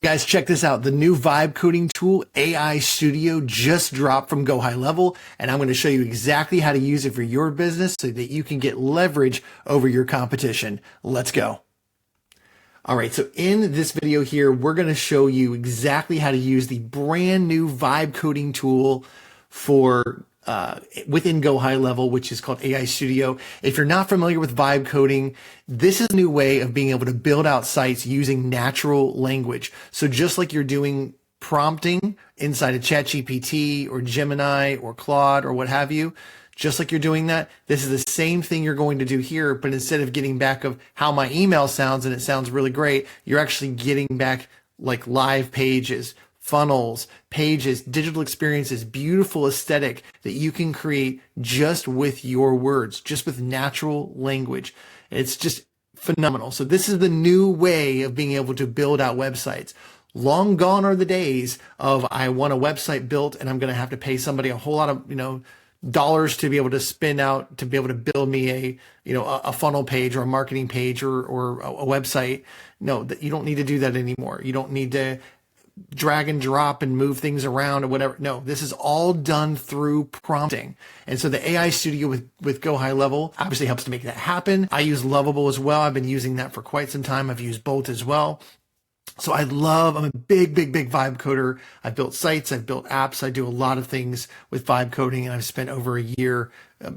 Guys, check this out. The new vibe coding tool, AI Studio, just dropped from GoHighLevel, and I'm going to show you exactly how to use it for your business so that you can get leverage over your competition. Let's go. All right, so in this video here, we're going to show you exactly how to use the brand new vibe coding tool for within GoHighLevel, which is called AI Studio. If you're not familiar with vibe coding, this is a new way of being able to build out sites using natural language. So just like you're doing prompting inside of ChatGPT or Gemini or Claude or what have you, just like you're doing that, this is the same thing you're going to do here, but instead of getting back of how my email sounds and it sounds really great, you're actually getting back like live pages, funnels, pages, digital experiences, beautiful aesthetic that you can create just with your words, just with natural language. It's just phenomenal. So this is the new way of being able to build out websites. Long gone are the days of I want a website built and I'm going to have to pay somebody a whole lot of, dollars to be able to spin out to be able to build me a funnel page or a marketing page or a website. No, you don't need to do that anymore. You don't need to drag and drop and move things around or whatever. No, this is all done through prompting. And so the AI Studio with GoHighLevel obviously helps to make that happen. I use Lovable as well. I've been using that for quite some time. I've used Bolt as well. So I'm a big vibe coder. I've built sites, I've built apps. I do a lot of things with vibe coding, and I've spent over a year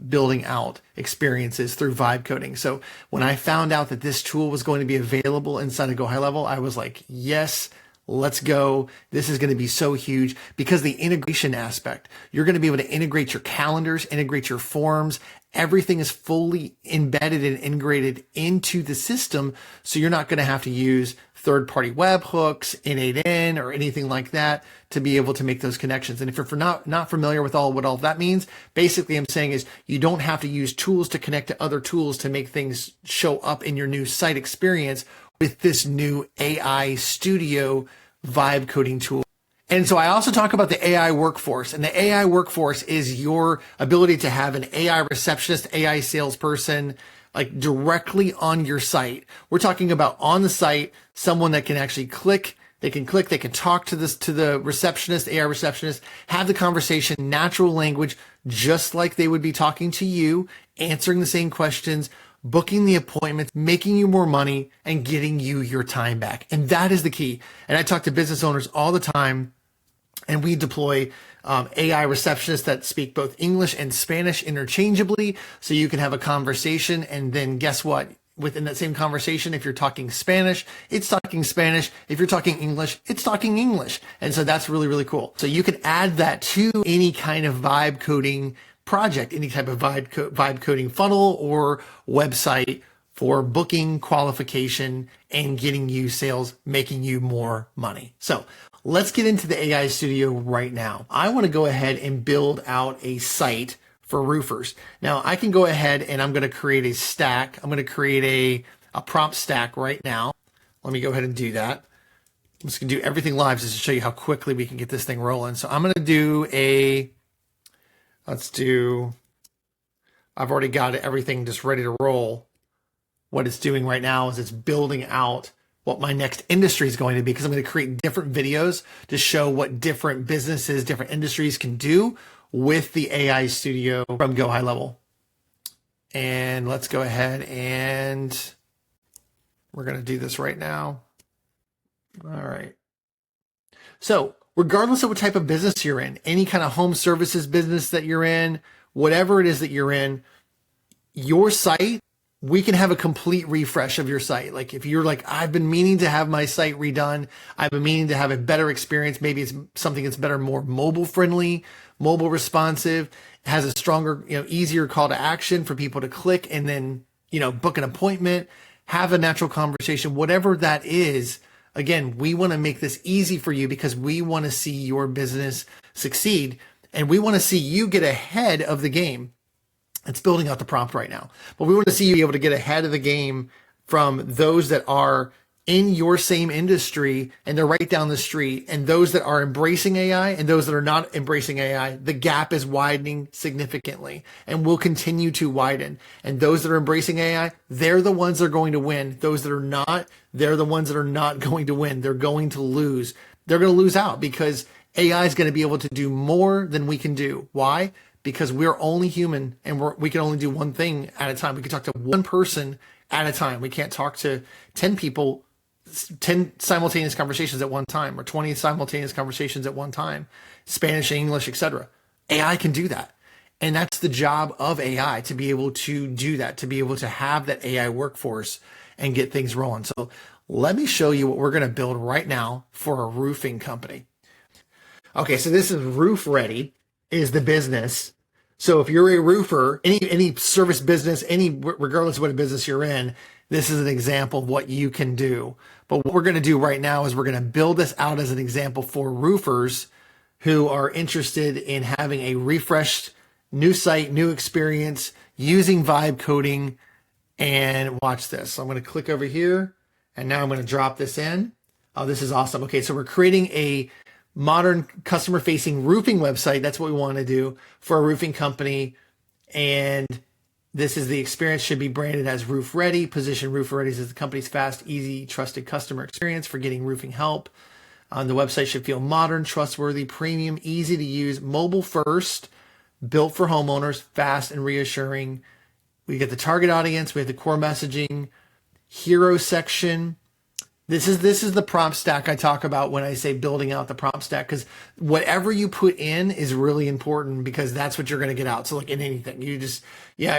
building out experiences through vibe coding. So when I found out that this tool was going to be available inside of GoHighLevel, I was like, yes, let's go. This is going to be so huge because the integration aspect, you're going to be able to integrate your calendars, integrate your forms. Everything is fully embedded and integrated into the system. So you're not going to have to use third-party webhooks, N8N, or anything like that to be able to make those connections. And if you're not familiar with what all that means, basically I'm saying is you don't have to use tools to connect to other tools to make things show up in your new site experience with this new AI Studio vibe coding tool. And so I also talk about the AI workforce, and the AI workforce is your ability to have an AI receptionist, AI salesperson, like directly on your site. We're talking about on the site, someone that can actually click, they can talk to the receptionist, AI receptionist, have the conversation, natural language, just like they would be talking to you, answering the same questions, booking the appointments, making you more money, and getting you your time back. And that is the key. And I talk to business owners all the time, and we deploy AI receptionists that speak both English and Spanish interchangeably. So you can have a conversation, and then guess what? Within that same conversation, if you're talking Spanish, it's talking Spanish. If you're talking English, it's talking English. And so that's really, really cool. So you can add that to any kind of vibe coding project, any type of vibe coding funnel or website for booking, qualification, and getting you sales, making you more money. So let's get into the AI Studio right now. I want to go ahead and build out a site for roofers. Now I can go ahead and I'm going to create a stack. I'm going to create a prompt stack right now. Let me go ahead and do that. I'm just going to do everything live just to show you how quickly we can get this thing rolling. So I'm going to do I've already got everything just ready to roll. What it's doing right now is it's building out what my next industry is going to be, because I'm going to create different videos to show what different businesses, different industries can do with the AI Studio from GoHighLevel. And let's go ahead and we're going to do this right now. All right. So regardless of what type of business you're in, any kind of home services business that you're in, whatever it is that you're in, your site, we can have a complete refresh of your site. Like if you're like, I've been meaning to have my site redone, I've been meaning to have a better experience, maybe it's something that's better, more mobile friendly, mobile responsive, has a stronger, easier call to action for people to click and then, book an appointment, have a natural conversation, whatever that is. Again, we want to make this easy for you because we want to see your business succeed, and we want to see you get ahead of the game. It's building out the prompt right now, but we want to see you be able to get ahead of the game from those that are in your same industry and they're right down the street, and those that are embracing AI and those that are not embracing AI, the gap is widening significantly and will continue to widen. And those that are embracing AI, they're the ones that are going to win. Those that are not, they're the ones that are not going to win. They're going to lose. They're going to lose out because AI is going to be able to do more than we can do. Why? Because we're only human and we can only do one thing at a time. We can talk to one person at a time. We can't talk to 10 people, 10 simultaneous conversations at one time, or 20 simultaneous conversations at one time, Spanish, English, etc. AI can do that. And that's the job of AI, to be able to do that, to be able to have that AI workforce and get things rolling. So let me show you what we're going to build right now for a roofing company. Okay, so this is Roof Ready is the business. So if you're a roofer, any service business, regardless of what business you're in, this is an example of what you can do. But what we're going to do right now is we're going to build this out as an example for roofers who are interested in having a refreshed new site, new experience, using vibe coding. And watch this. So I'm going to click over here, and now I'm going to drop this in. Oh, this is awesome. Okay, so we're creating a modern customer-facing roofing website. That's what we want to do for a roofing company. And this is the experience, should be branded as Roof Ready. Position Roof Ready as the company's fast, easy, trusted customer experience for getting roofing help. The website should feel modern, trustworthy, premium, easy to use, mobile first, built for homeowners, fast and reassuring. We get the target audience. We have the core messaging, hero section. This is the prompt stack I talk about when I say building out the prompt stack, because whatever you put in is really important, because that's what you're going to get out. So like in anything,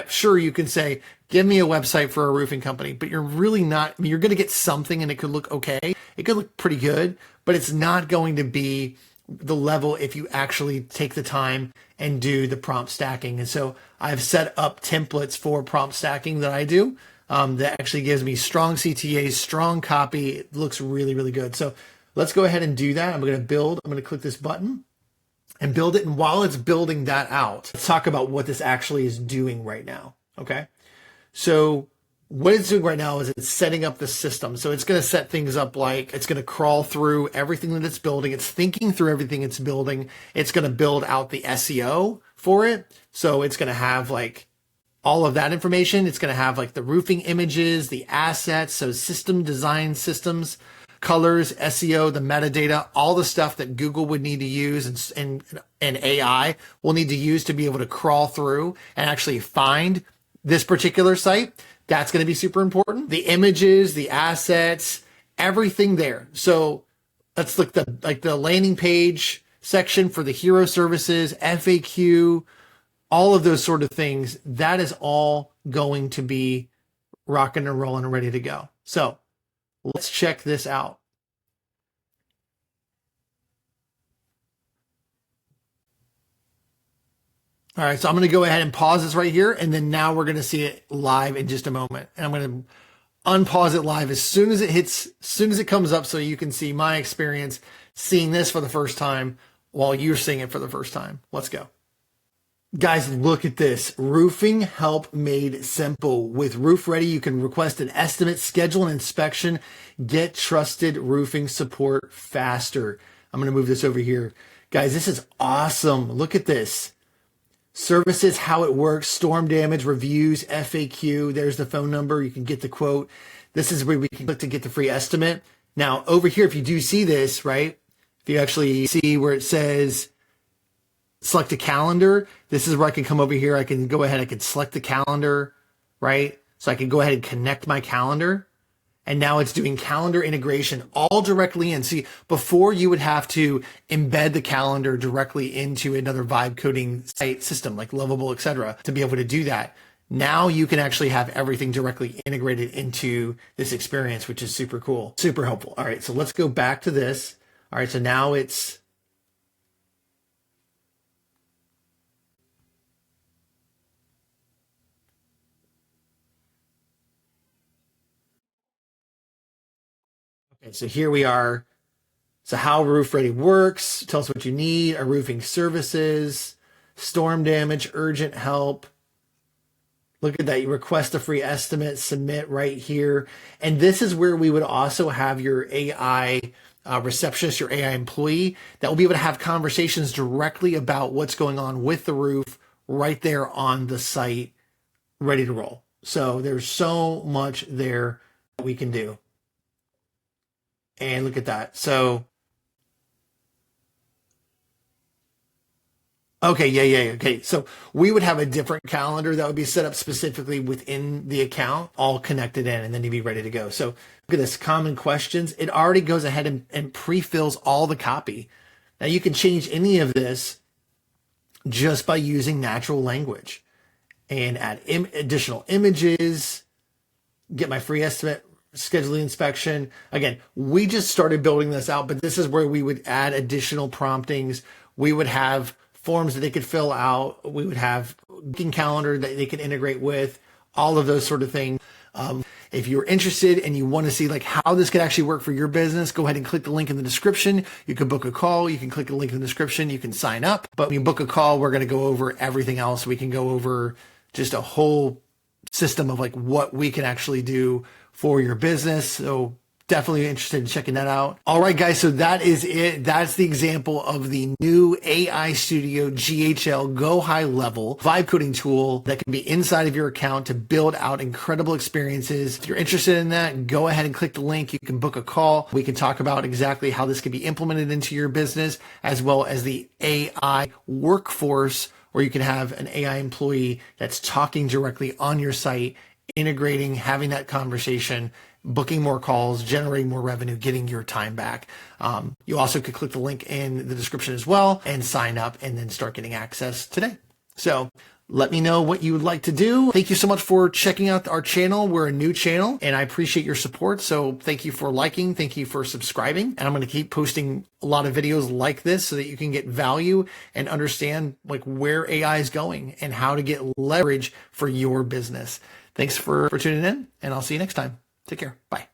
sure, you can say, give me a website for a roofing company, but you're really not, you're going to get something and it could look okay. It could look pretty good, but it's not going to be the level if you actually take the time and do the prompt stacking. And so I've set up templates for prompt stacking that I do. That actually gives me strong CTAs, strong copy. It looks really, really good. So let's go ahead and do that. I'm going to click this button and build it. And while it's building that out, let's talk about what this actually is doing right now. Okay. So what it's doing right now is it's setting up the system. So it's going to set things up like it's going to crawl through everything that it's building. It's thinking through everything it's building. It's going to build out the SEO for it. So it's going to have like all of that information. It's going to have like the roofing images, the assets, so system design, systems, colors, SEO, the metadata, all the stuff that Google would need to use and AI will need to use to be able to crawl through and actually find this particular site. That's going to be super important. The images, the assets, everything there. So let's look the landing page section for the hero services, FAQ, all of those sort of things. That is all going to be rocking and rolling and ready to go. So let's check this out. All right, so I'm going to go ahead and pause this right here, and then now we're going to see it live in just a moment. And I'm going to unpause it live as soon as it comes up, so you can see my experience seeing this for the first time while you're seeing it for the first time. Let's go. Guys, look at this. Roofing help made simple. With Roof Ready, you can request an estimate, schedule an inspection, get trusted roofing support faster. I'm going to move this over here. Guys, this is awesome. Look at this. Services, how it works, storm damage, reviews, FAQ. There's the phone number. You can get the quote. This is where we can click to get the free estimate. Now, over here, if you do see this, right? If you actually see where it says select a calendar, this is where I can come over here. I can go ahead. I can select the calendar, right? So I can go ahead and connect my calendar. And now it's doing calendar integration all directly in. See, before you would have to embed the calendar directly into another vibe coding site system like Lovable, etc., to be able to do that. Now you can actually have everything directly integrated into this experience, which is super cool, super helpful. All right, so let's go back to this. All right, so now it's okay, so here we are. So how Roof Ready works, tell us what you need, our roofing services, storm damage, urgent help. Look at that. You request a free estimate, submit right here. And this is where we would also have your AI receptionist, your AI employee that will be able to have conversations directly about what's going on with the roof right there on the site, ready to roll. So there's so much there that we can do. And look at that. So, okay, yeah. Okay. So we would have a different calendar that would be set up specifically within the account, all connected in, and then you'd be ready to go. So look at this, common questions. It already goes ahead and pre-fills all the copy. Now you can change any of this just by using natural language and add additional images, get my free estimate, schedule the inspection. Again, we just started building this out, but this is where we would add additional promptings. We would have forms that they could fill out. We would have booking calendar that they could integrate with, all of those sort of things. If you're interested and you want to see like how this could actually work for your business, go ahead and click the link in the description. You can book a call. You can click the link in the description. You can sign up. But when you book a call, we're going to go over everything else. We can go over just a whole system of like what we can actually do for your business. So definitely interested in checking that out. All right, guys. So that is it. That's the example of the new AI Studio GHL GoHighLevel vibe coding tool that can be inside of your account to build out incredible experiences. If you're interested in that, go ahead and click the link. You can book a call. We can talk about exactly how this can be implemented into your business, as well as the AI workforce, where you can have an AI employee that's talking directly on your site, integrating, having that conversation, booking more calls, generating more revenue, getting your time back. You also could click the link in the description as well and sign up and then start getting access today. So let me know what you would like to do. Thank you so much for checking out our channel. We're a new channel and I appreciate your support. So thank you for liking, thank you for subscribing. And I'm going to keep posting a lot of videos like this so that you can get value and understand like where AI is going and how to get leverage for your business. Thanks for tuning in, and I'll see you next time. Take care. Bye.